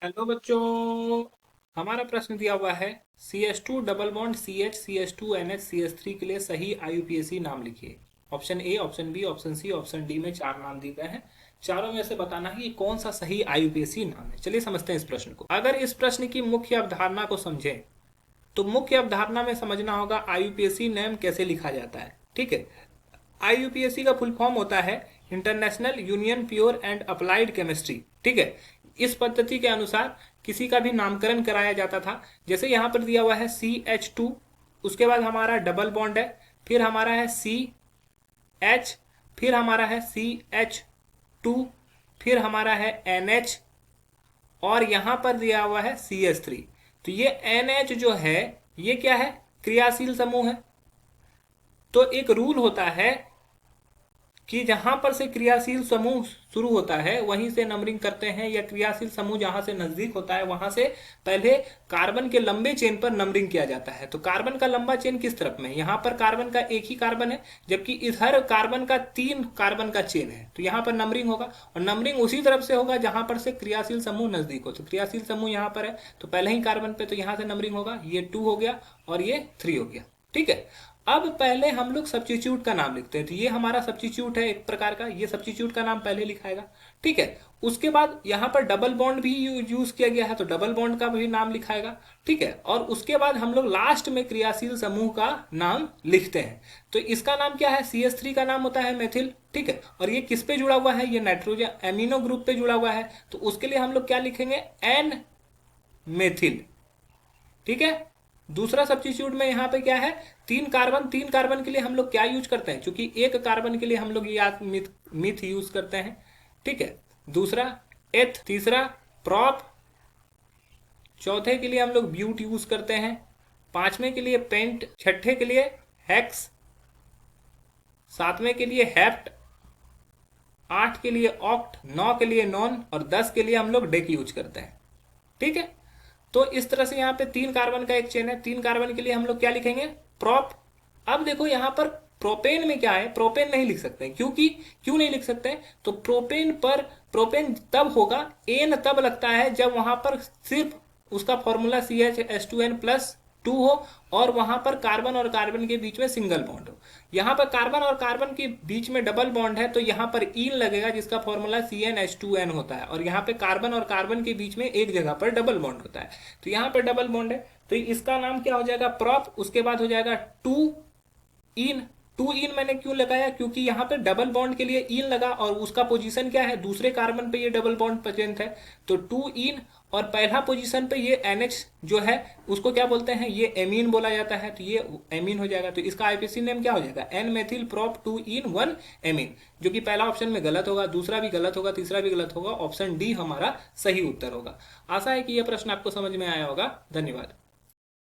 Hello बच्चों। हमारा प्रश्न दिया हुआ है CH2 double bond CH CH2 NH CH3 के लिए सही IUPAC नाम लिखिए। Option A, option B, option C, option D में चार नाम दिए गए हैं। चारों में से बताना है कि कौन सा सही IUPAC नाम है। चलिए समझते हैं इस प्रश्न को। अगर इस प्रश्न की मुख्य अवधारणा को समझें तो मुख्य अवधारणा में समझना होगा IUPAC नेम कैसे लिखा जाता है। ठीक है। IUPAC का फुल फॉर्म होता है international union pure and applied chemistry. ठीक है। इस पद्धति के अनुसार किसी का भी नामकरण कराया जाता था। जैसे यहाँ पर दिया हुआ है CH2, उसके बाद हमारा डबल बॉन्ड है, फिर हमारा है CH, फिर हमारा है CH2, फिर हमारा है NH, और यहां पर दिया हुआ है CH3। तो ये NH जो है ये क्या है? क्रियाशील समूह है। तो एक रूल होता है कि जहां पर से क्रियाशील समूह शुरू होता है वहीं से नंबरिंग करते हैं, या क्रियाशील समूह जहां से नजदीक होता है वहां से पहले कार्बन के लंबे चेन पर नंबरिंग किया जाता है। तो कार्बन का लंबा चेन किस तरफ में? यहाँ पर कार्बन का एक ही कार्बन है, जबकि इधर कार्बन का 3 कार्बन का चेन है। तो यहाँ पर नंबरिंग होगा, और नंबरिंग उसी तरफ से होगा जहां पर से क्रियाशील समूह नजदीक हो। तो क्रियाशील समूह यहाँ पर है तो पहले ही कार्बन पे, तो यहाँ से नंबरिंग होगा। ये 2 हो गया और ये 3 हो गया। ठीक है। अब पहले हम लोग सब्स्टिट्यूट का नाम लिखते हैं। तो ये हमारा सब्स्टिट्यूट है एक प्रकार का, ये सब्स्टिट्यूट का नाम पहले लिखाएगा। ठीक है। उसके बाद यहाँ पर डबल बॉन्ड भी यूज किया गया है तो डबल बॉन्ड का भी नाम लिखाएगा। ठीक है। और उसके बाद हम लोग लास्ट में क्रियाशील समूह का नाम लिखते हैं। तो इसका नाम क्या है? CH3 का नाम होता है मेथिल। ठीक है। और ये किस पे जुड़ा हुआ है? ये नाइट्रोजन एमिनो ग्रुप पे जुड़ा हुआ है। तो उसके लिए हम लोग क्या लिखेंगे? N methyl. ठीक है। दूसरा सब्स्टिट्यूट में यहाँ पे क्या है? 3 कार्बन के लिए हम लोग क्या यूज करते हैं? क्योंकि एक कार्बन के लिए हम लोग ये मिथ यूज करते हैं। ठीक है। दूसरा एथ, तीसरा प्रॉप, चौथे के लिए हम लोग ब्यूट यूज करते हैं, पांचवें के लिए पेंट, छठे के लिए हेक्स, सातवें के लिए हेप्ट, 8 के लिए ऑक्ट, 9 के लिए नॉन, और 10 के लिए हम लोग डेक यूज करते हैं। ठीक है। तो इस तरह से यहाँ पे 3 कार्बन का एक चेन है। 3 कार्बन के लिए हम लोग क्या लिखेंगे? प्रोप। अब देखो यहाँ पर प्रोपेन में क्या है? प्रोपेन नहीं लिख सकते क्योंकि क्यों नहीं लिख सकते? तो प्रोपेन पर प्रोपेन तब होगा, एन तब लगता है जब वहां पर सिर्फ उसका फॉर्मूला CH2N+2 हो और वहां पर कार्बन और कार्बन के बीच में सिंगल बॉन्ड हो। यहाँ पर कार्बन और कार्बन के बीच में डबल बॉन्ड है तो यहाँ पर ईन लगेगा जिसका फॉर्मूला CnH2n होता है, और यहाँ पे कार्बन और कार्बन के बीच में एक जगह पर डबल बॉन्ड होता है। तो यहाँ पे डबल बॉन्ड है तो इसका नाम क्या हो जाएगा? प्रॉप। उसके बाद हो जाएगा 2 इन। 2 इन मैंने क्यों लगाया? क्योंकि यहाँ पे डबल बॉन्ड के लिए इन लगा और उसका पोजीशन क्या है? दूसरे कार्बन पे ये डबल बॉन्ड प्रेजेंट है तो 2 इन, और पहला पोजीशन पे ये NH जो है उसको क्या बोलते हैं? ये एमीन बोला जाता है, तो ये एमीन हो जाएगा। तो इसका IUPAC नेम क्या हो जाएगा? N methyl prop 2 in 1 amine, जो कि पहला ऑप्शन में गलत होगा, दूसरा भी गलत होगा, तीसरा भी गलत होगा। ऑप्शन डी हमारा सही उत्तर होगा। आशा है कि यह प्रश्न आपको समझ में आया होगा। धन्यवाद।